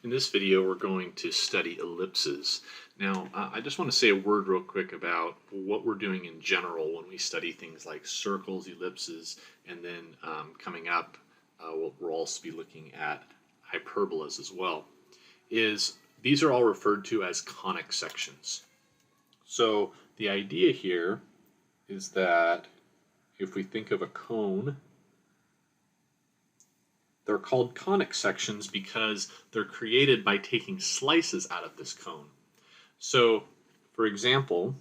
In this video, we're going to study ellipses. Now, I just want to say a word real quick about what we're doing in general when we study things like circles, ellipses, and then coming up, we'll also be looking at hyperbolas as well. These are all referred to as conic sections. So the idea here is that if we think of a cone, they're called conic sections because they're created by taking slices out of this cone. So, for example,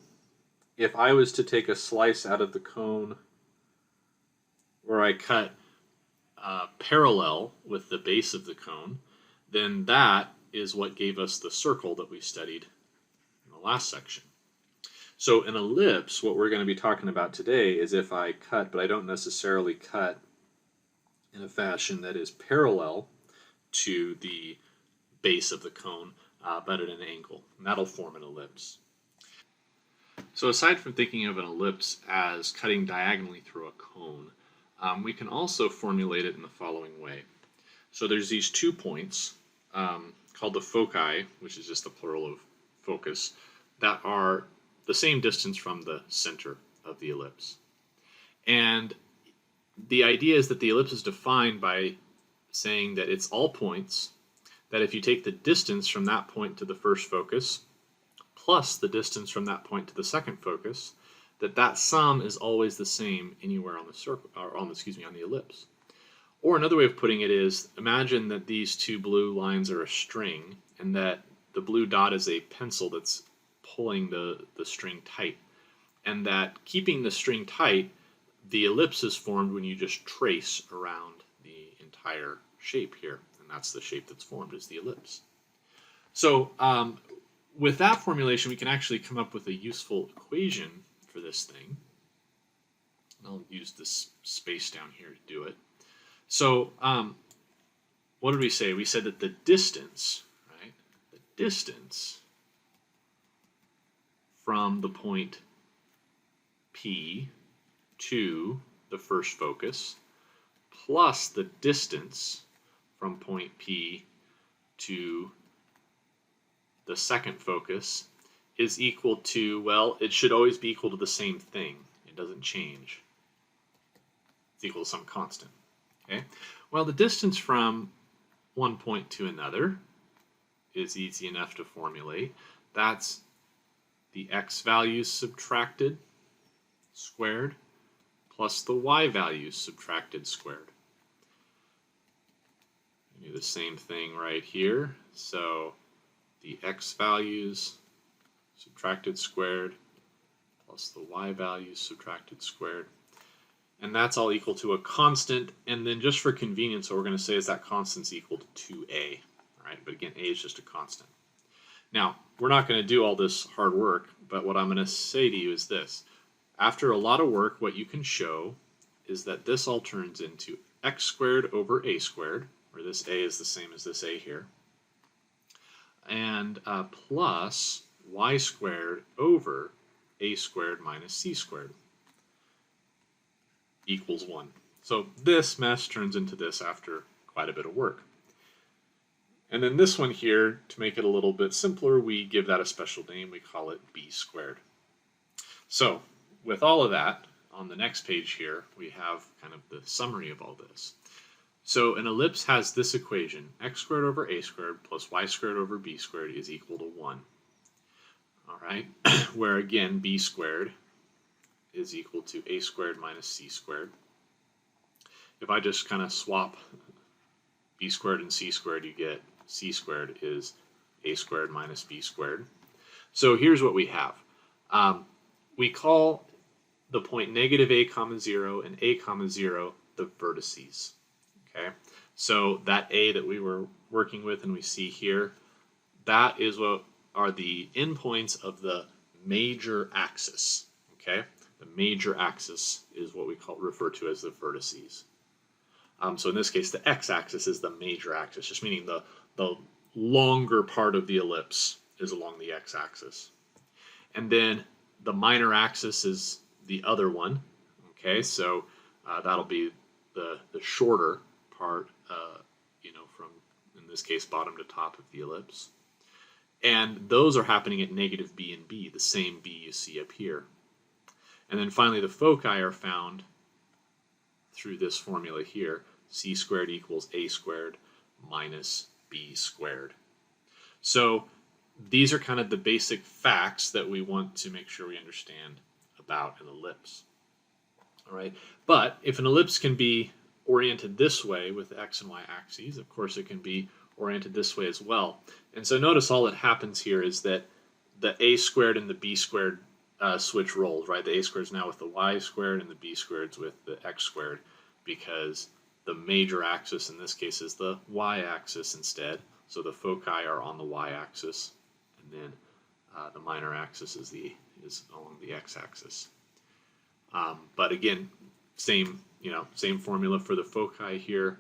if I was to take a slice out of the cone where I cut parallel with the base of the cone, then that is what gave us the circle that we studied in the last section. So an ellipse, what we're going to be talking about today is if I cut, but I don't necessarily cut in a fashion that is parallel to the base of the cone, but at an angle. And that'll form an ellipse. So aside from thinking of an ellipse as cutting diagonally through a cone, we can also formulate it in the following way. So there's these 2 points called the foci, which is just the plural of focus, that are the same distance from the center of the ellipse. And the idea is that the ellipse is defined by saying that it's all points, that if you take the distance from that point to the first focus, plus the distance from that point to the second focus, that sum is always the same anywhere on the circle, or on the ellipse. Or another way of putting it is, imagine that these 2 blue lines are a string, and that the blue dot is a pencil that's pulling the string tight, and that keeping the string tight, the ellipse is formed when you just trace around the entire shape here, and that's the shape that's formed is the ellipse. So with that formulation, we can actually come up with a useful equation for this thing. And I'll use this space down here to do it. So what did we say? We said that the distance, right? The distance from the point P to the first focus plus the distance from point P to the second focus is equal to, well, it should always be equal to the same thing. It doesn't change. It's equal to some constant. Okay? Well, the distance from one point to another is easy enough to formulate. That's the x values subtracted squared plus the y values subtracted squared. We do the same thing right here. So the x values subtracted squared plus the y values subtracted squared. And that's all equal to a constant. And then just for convenience, what we're going to say is that constant's equal to 2a. All right? But again, a is just a constant. Now, we're not going to do all this hard work, but what I'm going to say to you is this. After a lot of work, what you can show is that this all turns into x squared over a squared, where this a is the same as this a here, and plus y squared over a squared minus c squared equals 1. So this mess turns into this after quite a bit of work. And then this one here, to make it a little bit simpler, we give that a special name. We call it b squared. So with all of that, on the next page here, we have kind of the summary of all this. So an ellipse has this equation, x squared over a squared plus y squared over b squared is equal to 1. All right, where again, b squared is equal to a squared minus c squared. If I just kind of swap b squared and c squared, you get c squared is a squared minus b squared. So here's what we have. We call the point negative a comma 0 and a comma 0 the vertices. Okay, so that a that we were working with and we see here, that is what are the endpoints of the major axis. Okay, the major axis is what we refer to as the vertices. So in this case, the x-axis is the major axis, just meaning the longer part of the ellipse is along the x-axis. And then the minor axis is the other one. Okay, so that'll be the shorter part, from, in this case bottom to top of the ellipse. And those are happening at negative b and b, the same b you see up here. And then finally the foci are found through this formula here, c squared equals a squared minus b squared. So these are kind of the basic facts that we want to make sure we understand about an ellipse. All right, but if an ellipse can be oriented this way with the x and y axes, of course it can be oriented this way as well. And so notice all that happens here is that the a squared and the b squared switch roles, right? The a squared is now with the y squared and the b squared is with the x squared, because the major axis in this case is the y-axis instead. So the foci are on the y-axis, and then the minor axis is along the x-axis. But again, same formula for the foci here.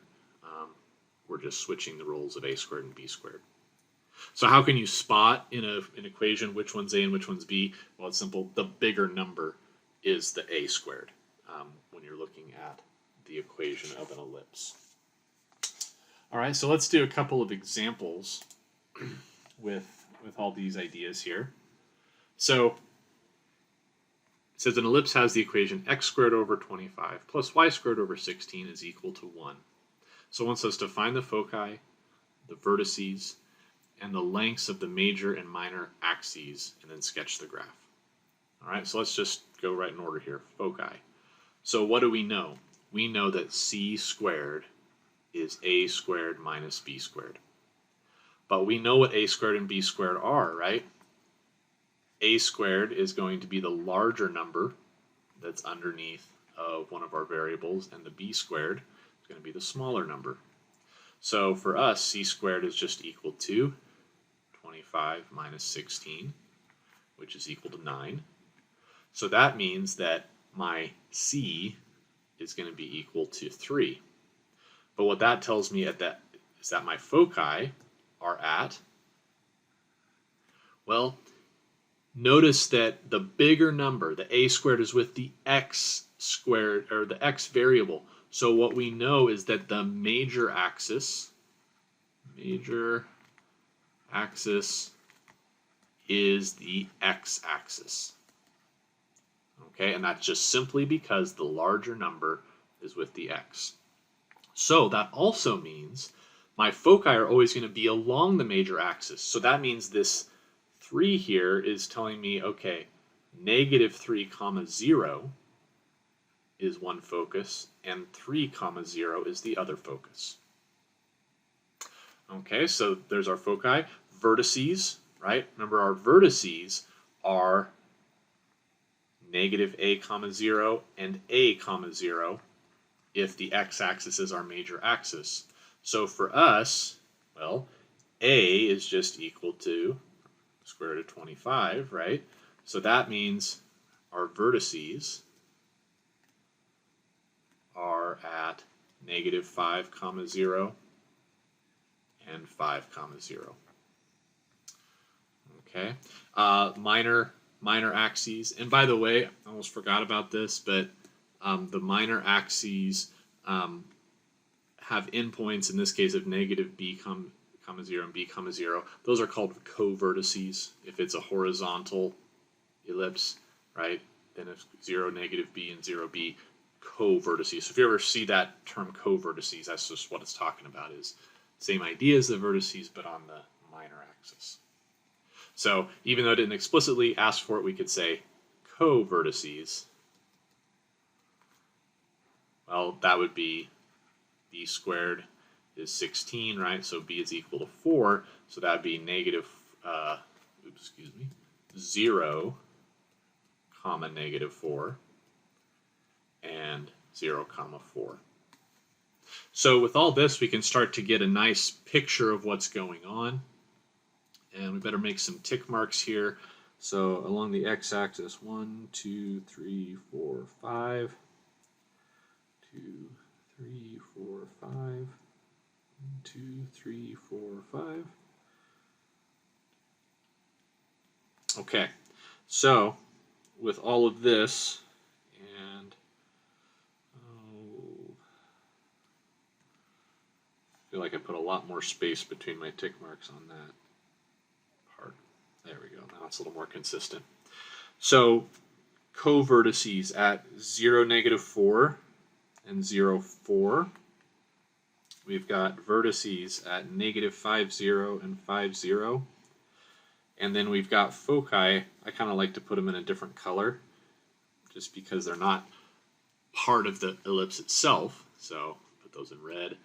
We're just switching the roles of a squared and b squared. So how can you spot in an equation which one's a and which one's b? Well, it's simple. The bigger number is the a squared when you're looking at the equation of an ellipse. All right, so let's do a couple of examples with all these ideas here. So it says an ellipse has the equation x squared over 25 plus y squared over 16 is equal to 1. So it wants us to find the foci, the vertices, and the lengths of the major and minor axes, and then sketch the graph. All right, so let's just go right in order here. Foci. So what do we know? We know that c squared is a squared minus b squared. But we know what a squared and b squared are, right? A squared is going to be the larger number that's underneath of one of our variables, and the b squared is going to be the smaller number. So for us, c squared is just equal to 25 minus 16, which is equal to 9. So that means that my c is going to be equal to 3. But what that tells me is that my foci are at, well, notice that the bigger number, the a squared, is with the x squared, or the x variable. So what we know is that the major axis is the x-axis. Okay, and that's just simply because the larger number is with the x. So that also means my foci are always going to be along the major axis. So that means this 3 here is telling me, okay, negative 3 comma 0 is one focus, and 3 comma 0 is the other focus. Okay, so there's our foci. Vertices, right? Remember, our vertices are negative a comma 0 and a comma 0 if the x-axis is our major axis. So for us, well, a is just equal to square root of 25, right? So that means our vertices are at negative 5 comma 0 and 5 comma 0. Okay, minor axes, and by the way, I almost forgot about this, but the minor axes have endpoints, in this case of negative b comma 0 and b comma 0. Those are called co-vertices. If it's a horizontal ellipse, right, then it's 0, negative b, and 0b, co-vertices. So if you ever see that term co-vertices, that's just what it's talking about, is same idea as the vertices, but on the minor axis. So even though it didn't explicitly ask for it, we could say co-vertices. Well, that would be b squared is 16, right? So b is equal to 4. So that would be negative, 0 comma negative 4 and 0 comma 4. So with all this, we can start to get a nice picture of what's going on. And we better make some tick marks here. So along the x-axis, 1, 2, 3, 4, 5. 2, 3, 4, 5. 1, 2, 3, 4, 5. Okay, so with all of this, and feel like I put a lot more space between my tick marks on that part. There we go. Now it's a little more consistent. So co-vertices at 0, -4 and 0, 4. We've got vertices at -5, 0 and 5, 0. And then we've got foci. I kind of like to put them in a different color just because they're not part of the ellipse itself. So put those in red.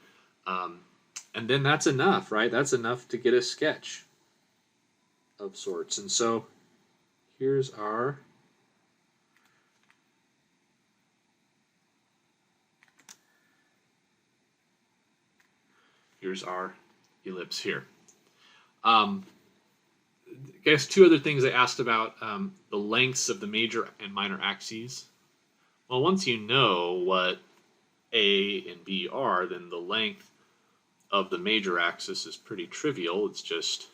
And then that's enough, right? That's enough to get a sketch of sorts. And so here's our ellipse here. I guess two other things I asked about, the lengths of the major and minor axes. Well, once you know what A and B are, then the length of the major axis is pretty trivial. It's just,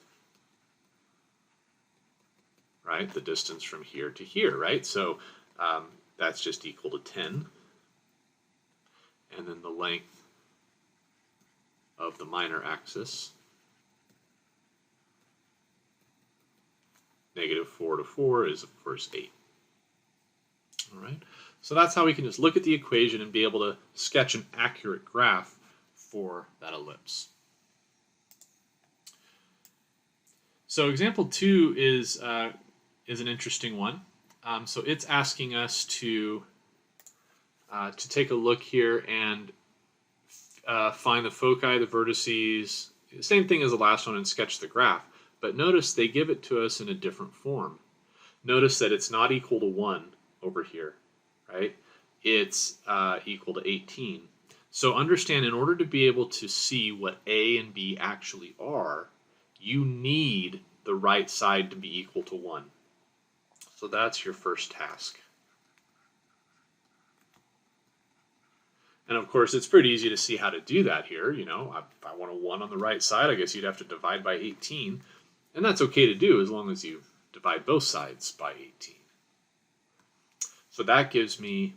right, the distance from here to here, right? So that's just equal to 10. And then the length of the minor axis, -4 to 4 is, of course, 8. All right, so that's how we can just look at the equation and be able to sketch an accurate graph for that ellipse. So example 2 is an interesting one. So it's asking us to take a look here and find the foci, the vertices, same thing as the last one, and sketch the graph. But notice they give it to us in a different form. Notice that it's not equal to 1 over here, right? It's equal to 18. So understand, in order to be able to see what A and B actually are, you need the right side to be equal to 1. So that's your first task. And of course, it's pretty easy to see how to do that here. You know, if I want a 1 on the right side, I guess you'd have to divide by 18. And that's okay to do as long as you divide both sides by 18. So that gives me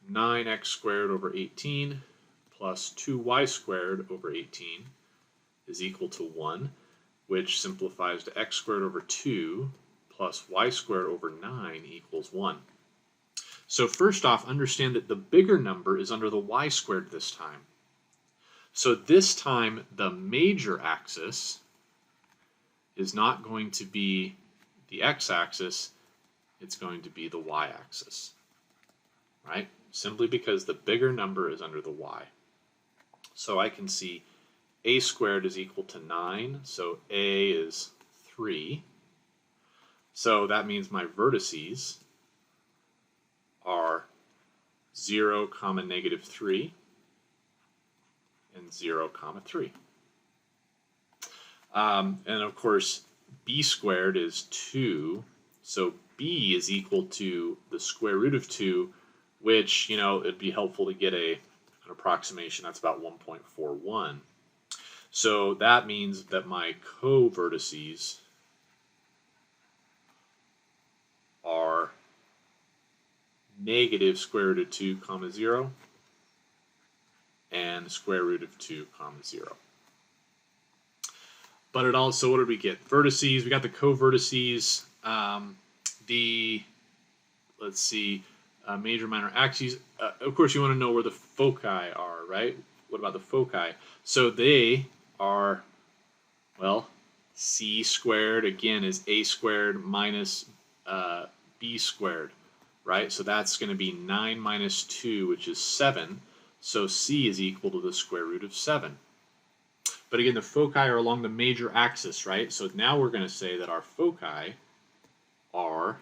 9x squared over 18 plus 2y squared over 18 is equal to 1, which simplifies to x squared over 2 plus y squared over 9 equals 1. So first off, understand that the bigger number is under the y squared this time. So this time, the major axis is not going to be the x-axis, it's going to be the y-axis, right? Simply because the bigger number is under the y. So I can see a squared is equal to 9, so a is 3. So that means my vertices are 0, -3 and 0, 3. And of course, b squared is 2, so b is equal to the square root of 2, which, you know, it'd be helpful to get an approximation. That's about 1.41. So that means that my co-vertices are negative square root of 2, 0, and square root of 2, 0. But it also, what did we get? Vertices, we got the co-vertices, let's see, major, minor axes. Of course, you want to know where the foci are, right? What about the foci? So they are, well, c squared, again, is a squared minus b squared, right? So that's going to be 9 minus 2, which is 7. So c is equal to the square root of 7. But again, the foci are along the major axis, right? So now we're going to say that our foci are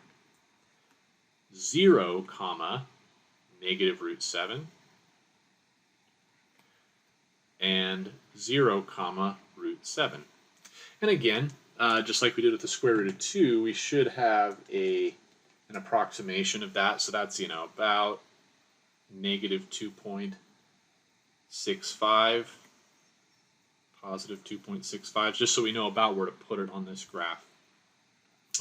0, negative root 7, and 0, root 7. And again, just like we did with the square root of 2, we should have an approximation of that. So that's, you know, about negative 2.65, positive 2.65, just so we know about where to put it on this graph.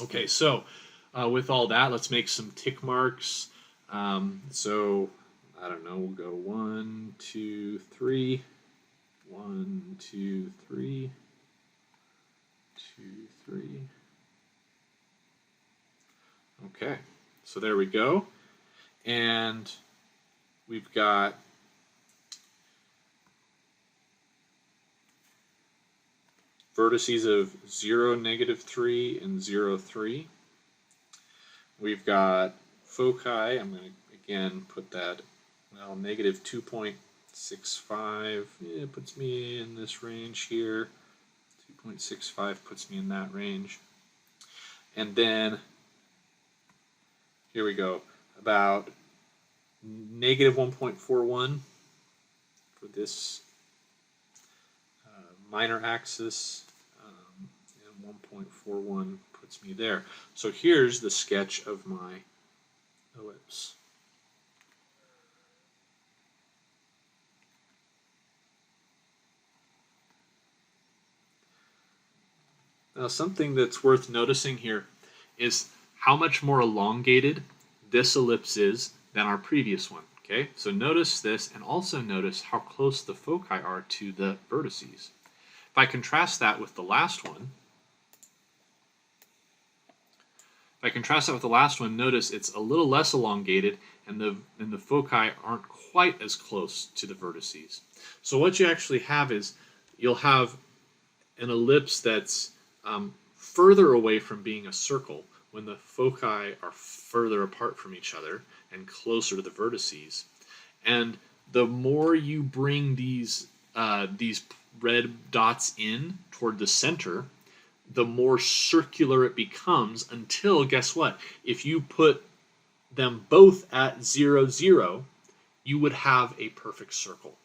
Okay, so with all that, let's make some tick marks. So, I don't know, we'll go 1, 2, 3. 1, 2, 3, 2, 3. Okay, so there we go. And we've got vertices of 0, -3, and 0, 3. We've got foci, I'm going to again put that, well, -2.65, it puts me in this range here. 2.65 puts me in that range. And then, here we go, about -1.41 for this minor axis, and 1.41 puts me there. So here's the sketch of my ellipse. Now, something that's worth noticing here is how much more elongated this ellipse is than our previous one. Okay, so notice this, and also notice how close the foci are to the vertices. If I contrast that with the last one, notice it's a little less elongated, and the foci aren't quite as close to the vertices. So what you actually have is you'll have an ellipse that's further away from being a circle when the foci are further apart from each other and closer to the vertices. And the more you bring these red dots in toward the center, the more circular it becomes until, guess what? If you put them both at 0, 0, you would have a perfect circle.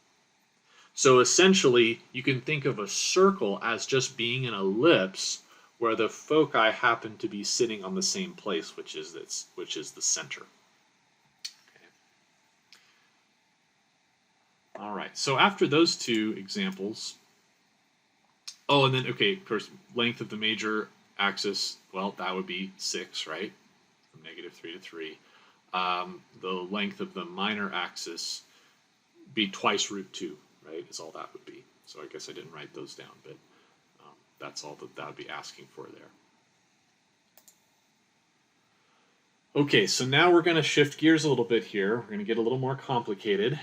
So essentially, you can think of a circle as just being an ellipse where the foci happen to be sitting on the same place, which is the center. Okay. All right. So after those two examples, oh, and then okay, of course, length of the major axis. Well, that would be 6, right? From -3 to 3. The length of the minor axis be twice √2. Right, is all that would be. So I guess I didn't write those down, but that's all that would be asking for there. Okay, so now we're going to shift gears a little bit here. We're going to get a little more complicated,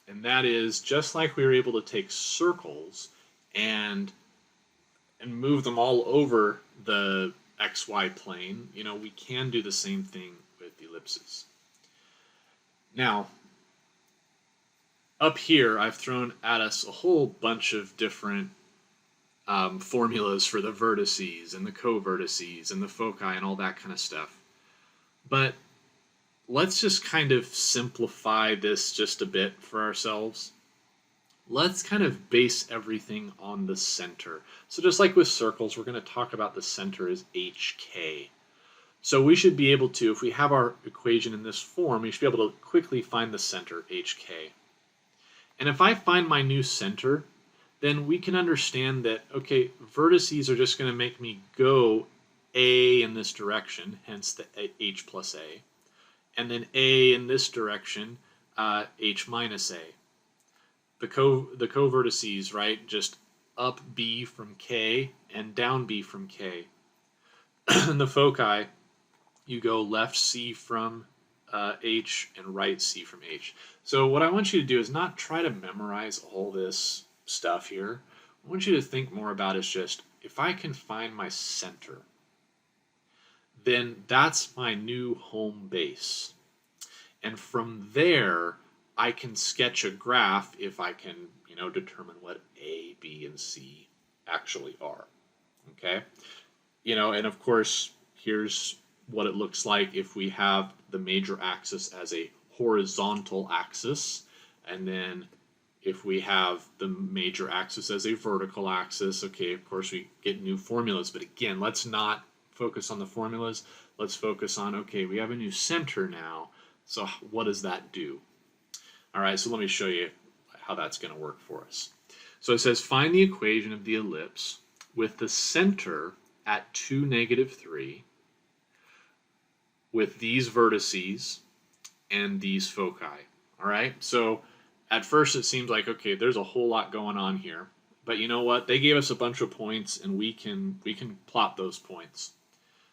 and that is just like we were able to take circles and move them all over the XY plane. You know, we can do the same thing with ellipses. Now, up here, I've thrown at us a whole bunch of different formulas for the vertices and the co-vertices and the foci and all that kind of stuff. But let's just kind of simplify this just a bit for ourselves. Let's kind of base everything on the center. So just like with circles, we're going to talk about the center as HK. So we should be able to, if we have our equation in this form, we should be able to quickly find the center, HK. And if I find my new center, then we can understand that, okay, vertices are just going to make me go A in this direction, hence the H plus A, and then A in this direction, H minus A. The co-vertices, right, just up B from K and down B from K. And the foci, you go left C from H and right C from H. So what I want you to do is not try to memorize all this stuff here. I want you to think more about is just, if I can find my center, then that's my new home base. And from there, I can sketch a graph if I can, you know, determine what A, B, and C actually are. Okay? You know, and of course, here's what it looks like if we have the major axis as a horizontal axis, and then if we have the major axis as a vertical axis. Okay, of course we get new formulas, but again, let's not focus on the formulas. Let's focus on, okay, we have a new center now, so what does that do? All right, so let me show you how that's going to work for us. So it says find the equation of the ellipse with the center at 2, -3, with these vertices and these foci. All right, so at first it seems like, okay, there's a whole lot going on here. But you know what? They gave us a bunch of points, and we can plot those points.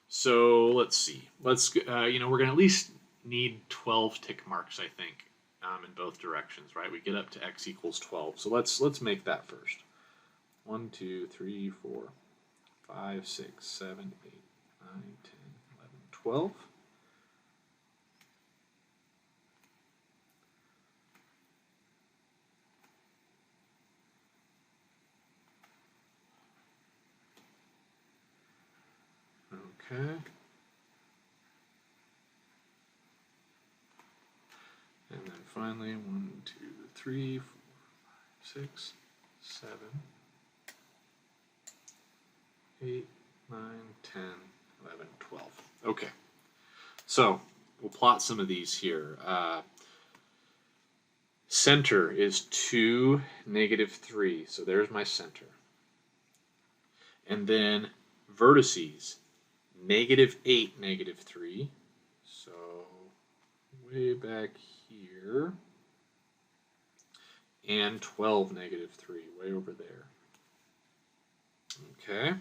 So let's see. Let's we're gonna at least need 12 tick marks, I think, in both directions, right? We get up to x equals 12. So let's make that first. 1, 2, 3, 4, 5, 6, 7, 8, 9, 10, 11, 12. Okay. And then finally, 1, 2, 3, 4, 5, 6, 7, 8, 9, 10, 11, 12. Okay. So we'll plot some of these here. Center is 2, -3. So there's my center. And then vertices, -8, -3. So way back here. And 12, -3, way over there. Okay.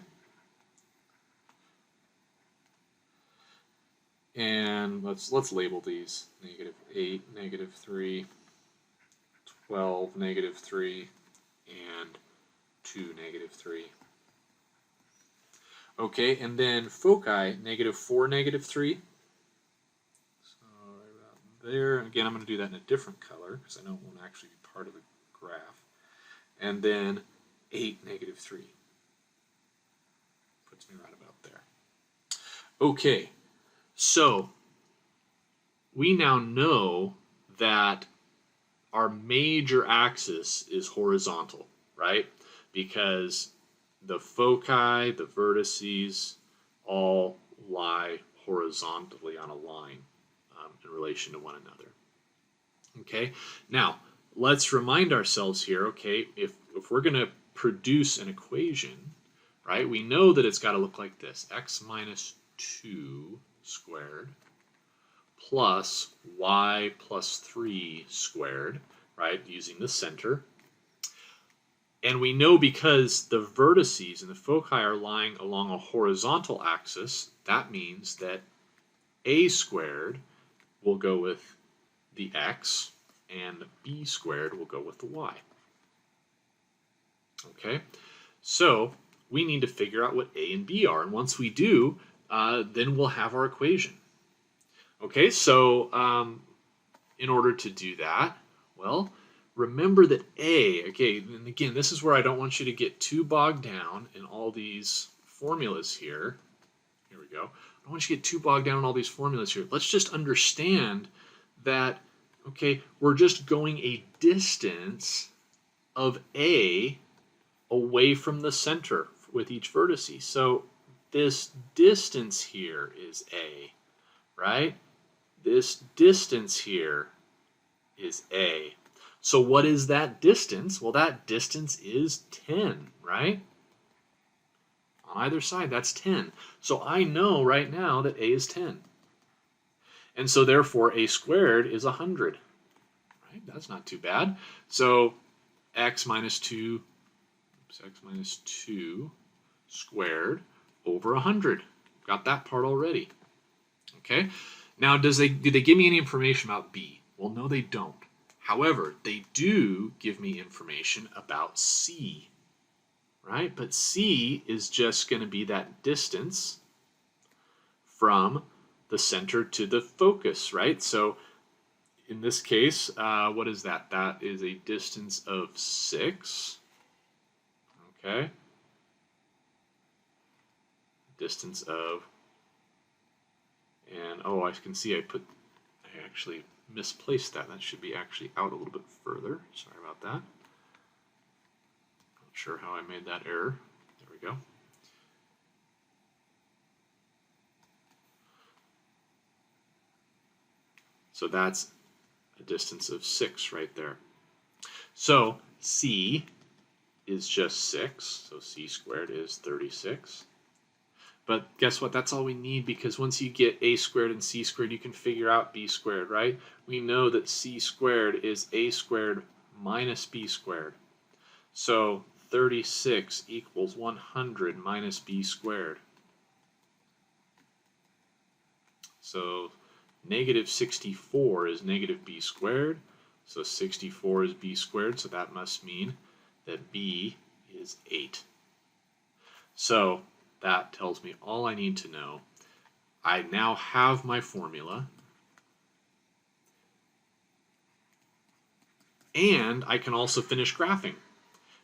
And let's label these. -8, -3, 12, -3, and 2, -3. Okay, and then foci, -4, -3. So right about there. Again, I'm going to do that in a different color because I know it won't actually be part of the graph. And then 8, -3. Puts me right about there. Okay, so we now know that our major axis is horizontal, right? Because the foci, the vertices, all lie horizontally on a line in relation to one another. Okay, now let's remind ourselves here, okay, if we're going to produce an equation, right, we know that it's got to look like this: x minus 2 squared plus y plus 3 squared, right, using the center. And we know because the vertices and the foci are lying along a horizontal axis, that means that a squared will go with the x and b squared will go with the y. Okay, so we need to figure out what a and b are, and once we do, then we'll have our equation. Okay, so in order to do that, well, remember that a, okay, and again, this is where I don't want you to get too bogged down in all these formulas here. Here we go. I don't want you to get too bogged down in all these formulas here. Let's just understand that, okay, we're just going a distance of a away from the center with each vertice. So this distance here is a, right? This distance here is a. So what is that distance? Well, that distance is 10, right? On either side, that's 10. So I know right now that a is 10. And so therefore, a squared is 100. Right? That's not too bad. So x minus 2 squared over 100. Got that part already. Okay. Now, do they give me any information about b? Well, no, they don't. However, they do give me information about c, right? But c is just going to be that distance from the center to the focus, right? So in this case, what is that? That is a distance of 6, okay? Distance of, and oh, I can see I actually misplaced that. That should be actually out a little bit further. Sorry about that. Not sure how I made that error. There we go. So that's a distance of 6 right there. So c is just 6. So c squared is 36. But guess what? That's all we need, because once you get a squared and c squared, you can figure out b squared, right? We know that c squared is a squared minus b squared. So 36 equals 100 minus b squared. So negative 64 is negative b squared. So 64 is b squared, so that must mean that b is 8. So that tells me all I need to know. I now have my formula. And I can also finish graphing.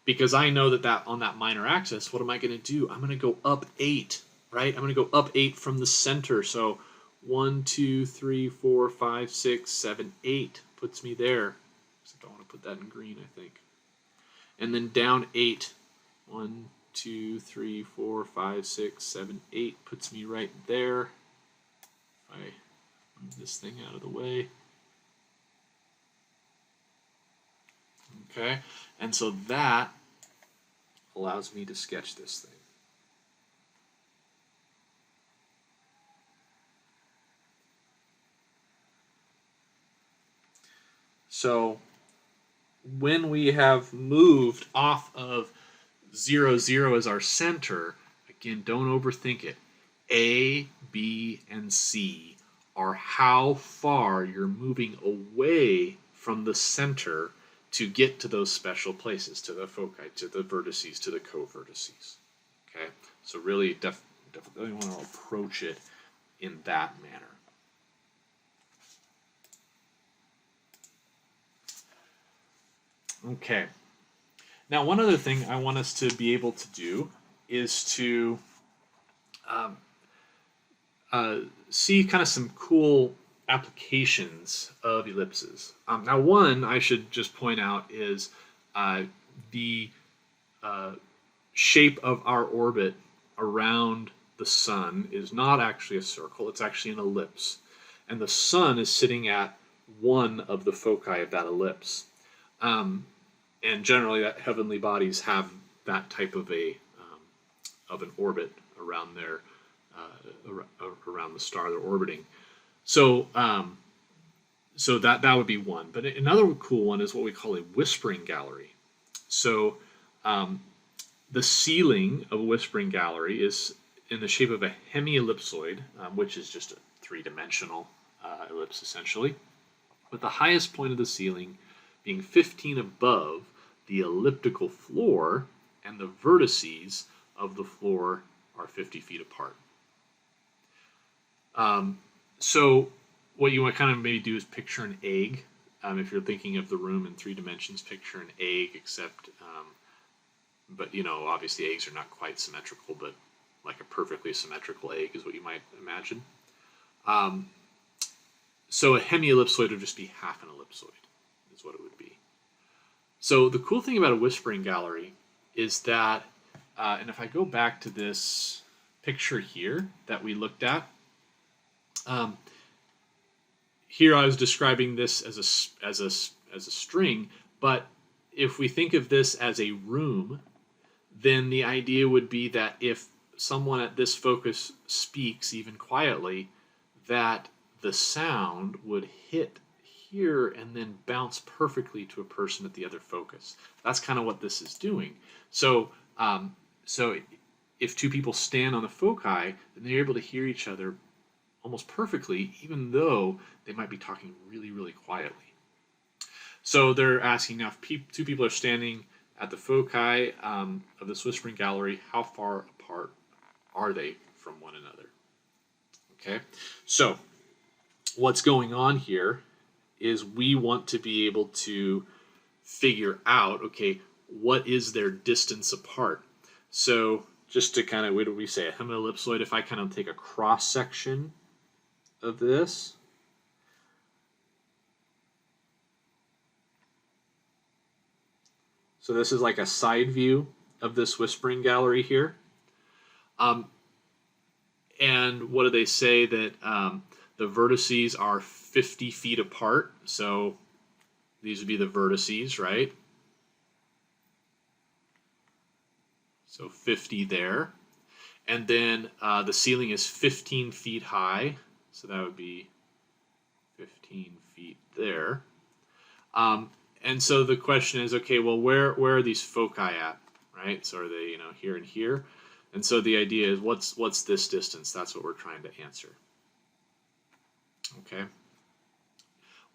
Because I know that on that minor axis, what am I going to do? I'm going to go up 8, right? I'm going to go up 8 from the center. So 1, 2, 3, 4, 5, 6, 7, 8 puts me there. Except I want to put that in green, I think. And then down 8. 1, 2, 3, 4, 5, 6, 7, 8 puts me right there. If I move this thing out of the way. Okay, and so that allows me to sketch this thing. So when we have moved off of 0, 0 as our center, again, don't overthink it. A, B, and C are how far you're moving away from the center to get to those special places, to the foci, to the vertices, to the co-vertices. Okay, so really definitely want to approach it in that manner. Okay, now one other thing I want us to be able to do is to see kind of some cool applications of ellipses. Now one I should just point out is the shape of our orbit around the sun is not actually a circle, it's actually an ellipse. And the sun is sitting at one of the foci of that ellipse. And generally that heavenly bodies have that type of an orbit around their around the star they're orbiting. So so that would be one. But another cool one is what we call a whispering gallery. So the ceiling of a whispering gallery is in the shape of a hemiellipsoid, which is just a three-dimensional ellipse essentially, with the highest point of the ceiling being 15 above the elliptical floor, and the vertices of the floor are 50 feet apart. So what you want to kind of maybe do is picture an egg. If you're thinking of the room in 3 dimensions, picture an egg, except, but you know, obviously eggs are not quite symmetrical, but like a perfectly symmetrical egg is what you might imagine. So a hemiellipsoid would just be half an ellipsoid, is what it would be. So the cool thing about a whispering gallery is that, and if I go back to this picture here that we looked at, here I was describing this as a string, but if we think of this as a room, then the idea would be that if someone at this focus speaks even quietly, that the sound would hit here and then bounce perfectly to a person at the other focus. That's kind of what this is doing. So so if 2 people stand on the foci, then they're able to hear each other almost perfectly, even though they might be talking really, really quietly. So they're asking now, if 2 people are standing at the foci of this whispering gallery, how far apart are they from one another? Okay, so what's going on here is we want to be able to figure out, okay, what is their distance apart? So just to kind of, what do we say, a hemiellipsoid, if I kind of take a cross section of this, so this is like a side view of this whispering gallery here. And what do they say? That the vertices are 50 feet apart. So these would be the vertices, right? So 50 there. And then the ceiling is 15 feet high. So that would be 15 feet there. And so the question is, okay, well, where are these foci at, right? So are they, you know, here and here? And so the idea is, what's this distance? That's what we're trying to answer. Okay.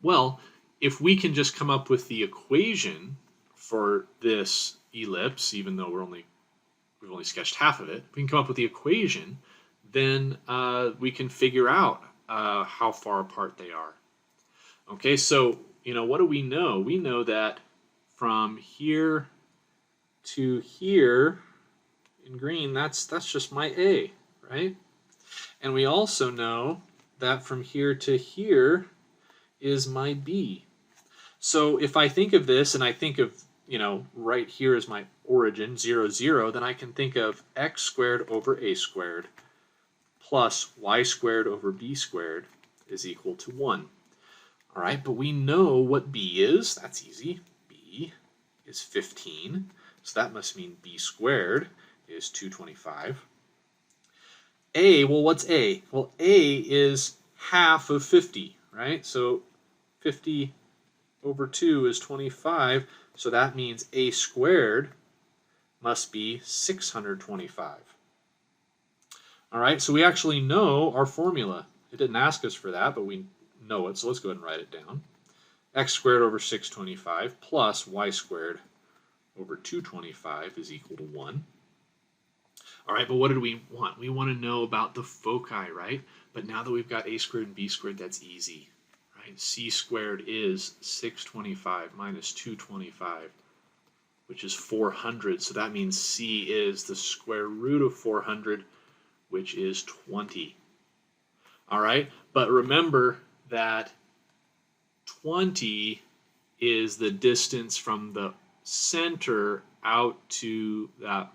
Well, if we can just come up with the equation for this ellipse, even though we've only sketched half of it, we can come up with the equation, then we can figure out how far apart they are. Okay, so you know, what do we know? We know that from here to here in green, that's just my A, right? And we also know that from here to here is my B. So if I think of this and I think of, you know, right here is my origin, 0, 0, then I can think of x squared over a squared plus y squared over b squared is equal to 1. All right, but we know what b is. That's easy. B is 15. So that must mean b squared is 225. A, well, what's A? Well, A is half of 50, right? So 50 over 2 is 25. So that means A squared must be 625. All right, so we actually know our formula. It didn't ask us for that, but we know it, so let's go ahead and write it down. X squared over 625 plus y squared over 225 is equal to 1. All right, but what did we want? We want to know about the foci, right? But now that we've got a squared and b squared, that's easy, right? C squared is 625 minus 225, which is 400. So that means C is the square root of 400, which is 20. All right, but remember that 20 is the distance from the center out to that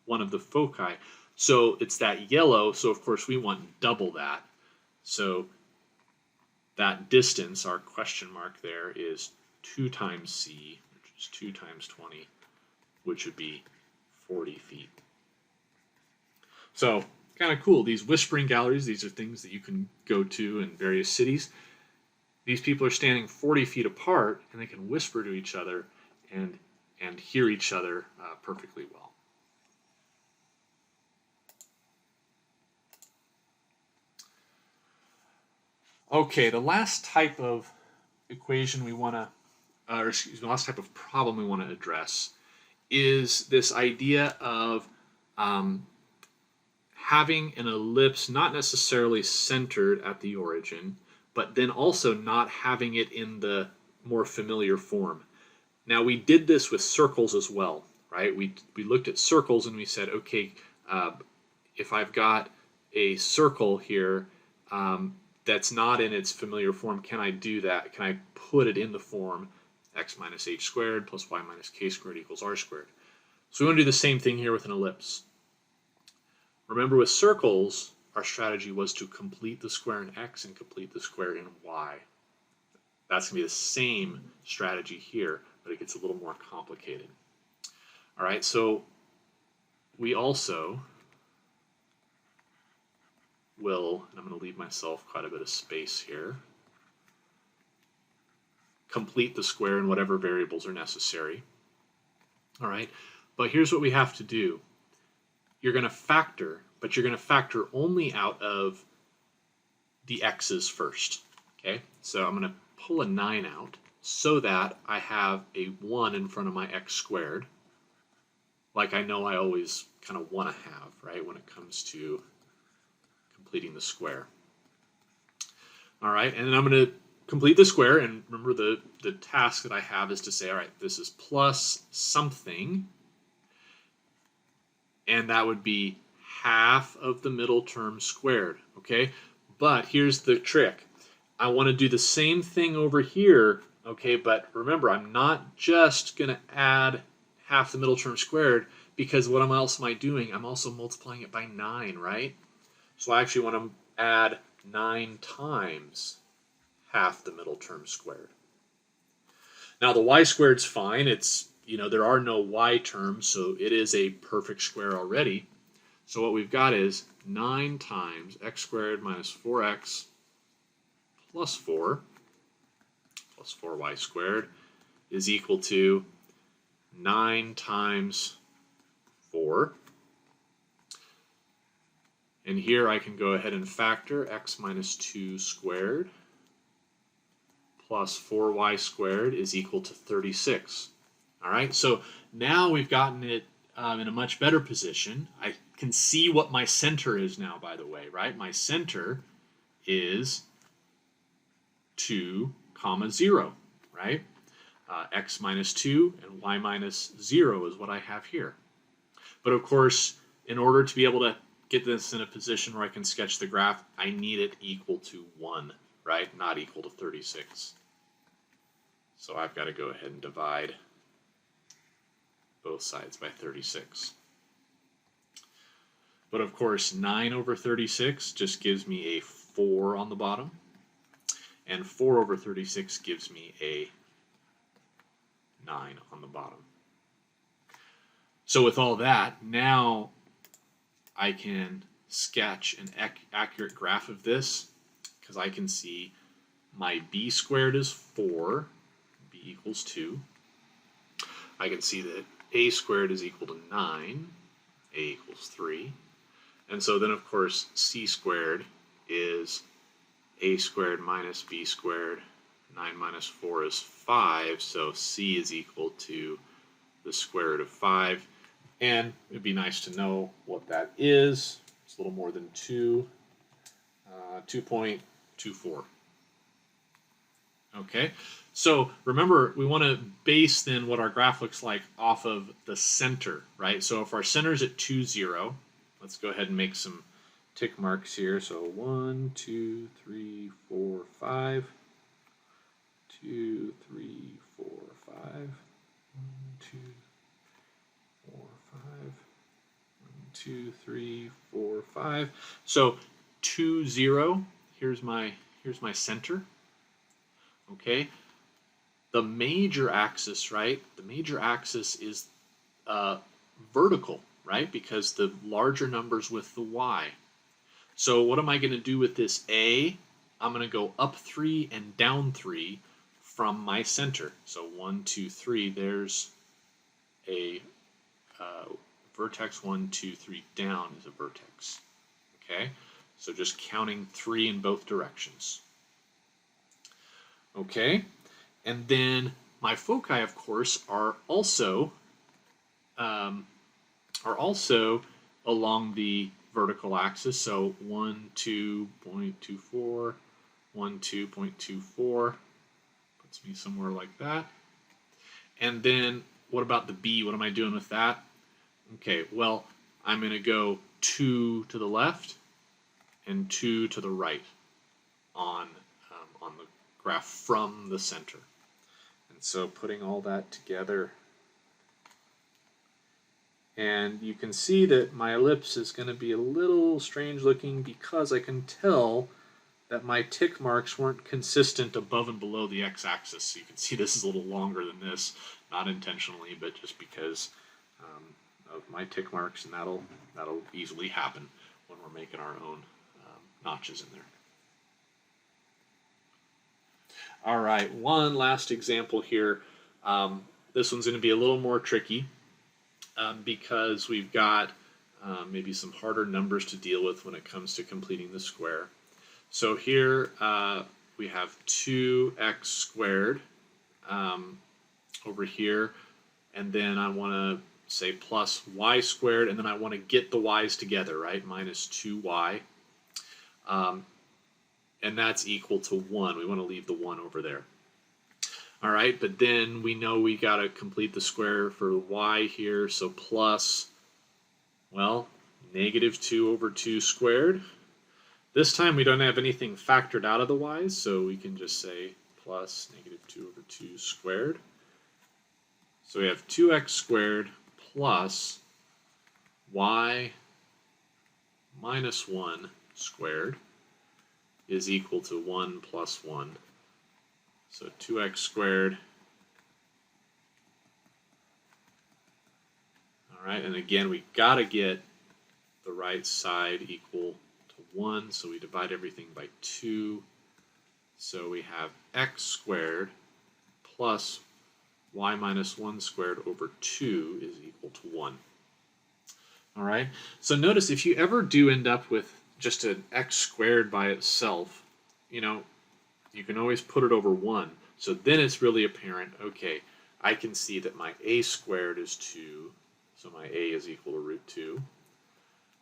one of the foci. So it's that yellow, so of course we want double that. So that distance, our question mark there, is 2 times C, which is 2 times 20, which would be 40 feet. So kind of cool. These whispering galleries, these are things that you can go to in various cities. These people are standing 40 feet apart, and they can whisper to each other and hear each other perfectly well. Okay, the last type of equation we want to, or excuse me, last type of problem we want to address is this idea of having an ellipse not necessarily centered at the origin, but then also not having it in the more familiar form. Now, we did this with circles as well, right? We looked at circles and we said, okay, if I've got a circle here that's not in its familiar form, can I do that? Can I put it in the form x minus h squared plus y minus k squared equals r squared? So we want to do the same thing here with an ellipse. Remember, with circles, our strategy was to complete the square in x and complete the square in y. That's going to be the same strategy here, but it gets a little more complicated. All right, so we also will, and I'm going to leave myself quite a bit of space here, complete the square in whatever variables are necessary. All right, but here's what we have to do. You're going to factor, but you're going to factor only out of the x's first. Okay, so I'm going to pull a 9 out so that I have a 1 in front of my x squared, like I know I always kind of want to have, right, when it comes to completing the square. All right, and then I'm going to complete the square, and remember the task that I have is to say, all right, this is plus something, and that would be half of the middle term squared, okay? But here's the trick. I want to do the same thing over here, okay, but remember, I'm not just going to add half the middle term squared, because what else am I doing? I'm also multiplying it by 9, right? So I actually want to add 9 times half the middle term squared. Now the y squared's fine. It's, you know, there are no y terms, so it is a perfect square already. So what we've got is 9 times x squared minus 4x plus 4 plus 4y squared is equal to 9 times 4. And here I can go ahead and factor x minus 2 squared plus 4y squared is equal to 36. All right, so now we've gotten it in a much better position. I can see what my center is now, by the way, right? My center is 2, 0, right? X minus 2 and y minus 0 is what I have here. But of course, in order to be able to get this in a position where I can sketch the graph, I need it equal to 1, right? Not equal to 36. So I've got to go ahead and divide both sides by 36. But of course, 9 over 36 just gives me a 4 on the bottom. And 4 over 36 gives me a 9 on the bottom. So with all that, now I can sketch an accurate graph of this because I can see my b squared is 4, b equals 2. I can see that a squared is equal to 9, a equals 3. And so then, of course, c squared is a squared minus b squared. 9 minus 4 is 5, so c is equal to the square root of 5. And it'd be nice to know what that is. It's a little more than 2.24. Okay, so remember, we want to base then what our graph looks like off of the center, right? So if our center is at 2, 0, let's go ahead and make some tick marks here. So 1, 2, 3, 4, 5. 2, 3, 4, 5. 1, 2, 4, 5. 1, 2, 3, 4, 5. So 2, 0. Here's my center. Okay. The major axis, right? The major axis is vertical, right? Because the larger number's with the y. So what am I going to do with this a? I'm going to go up 3 and down 3 from my center. So 1, 2, 3, there's a vertex. 1, 2, 3 down is a vertex. Okay, so just counting 3 in both directions. Okay, and then my foci, of course, are also along the vertical axis. So 1, 2.24, 1, 2.24. Puts me somewhere like that. And then what about the B? What am I doing with that? Okay, well, I'm going to go 2 to the left and 2 to the right on the graph from the center. And so putting all that together, and you can see that my ellipse is going to be a little strange looking because I can tell that my tick marks weren't consistent above and below the x-axis. So you can see this is a little longer than this, not intentionally, but just because of my tick marks, and that'll easily happen when we're making our own notches in there. All right, one last example here. This one's going to be a little more tricky because we've got maybe some harder numbers to deal with when it comes to completing the square. So here we have 2x squared over here, and then I want to say plus y squared, and then I want to get the y's together, right? Minus 2y. And that's equal to 1. We want to leave the 1 over there. All right, but then we know we got to complete the square for y here, so plus, well, negative 2 over 2 squared. This time we don't have anything factored out of the y's, so we can just say plus negative 2 over 2 squared. So we have 2x squared plus y minus 1 squared is equal to 1 plus 1. So 2x squared. All right, and again, we got to get the right side equal to 1, so we divide everything by 2. So we have x squared plus y minus 1 squared over 2 is equal to 1. All right, so notice if you ever do end up with just an x squared by itself, you know, you can always put it over 1. So then it's really apparent, okay, I can see that my a squared is 2, so my a is equal to root 2.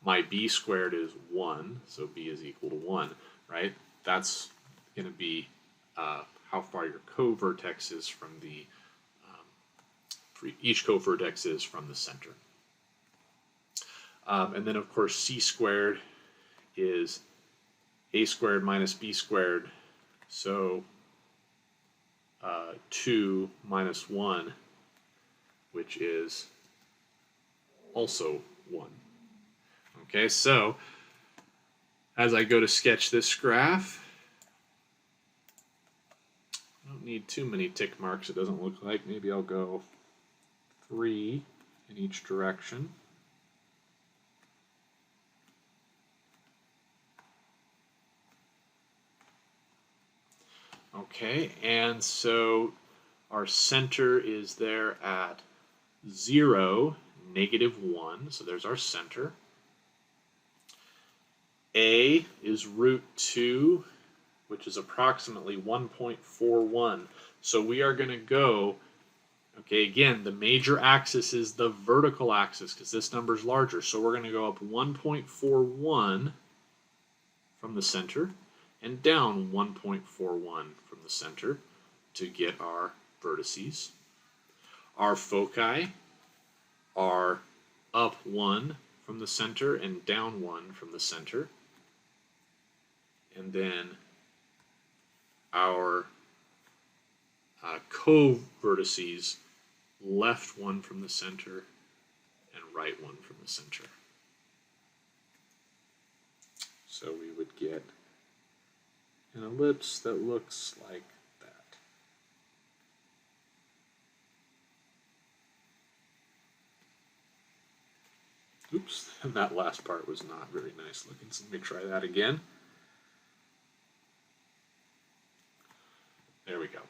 My b squared is 1, so b is equal to 1, right? That's going to be how far your covertex is from the, for each covertex is from the center. And then, of course, c squared is a squared minus b squared, so 2 minus 1, which is also 1. Okay, so as I go to sketch this graph, I don't need too many tick marks, it doesn't look like. Maybe I'll go 3 in each direction. Okay, and so our center is there at 0, -1, so there's our center. A is root 2, which is approximately 1.41. So we are going to go, okay, again, the major axis is the vertical axis because this number is larger. So we're going to go up 1.41 from the center and down 1.41 from the center to get our vertices. Our foci are up 1 from the center and down 1 from the center. And then our co-vertices, left 1 from the center and right 1 from the center. So we would get an ellipse that looks like that. Oops, and that last part was not very nice looking, so let me try that again. There we go.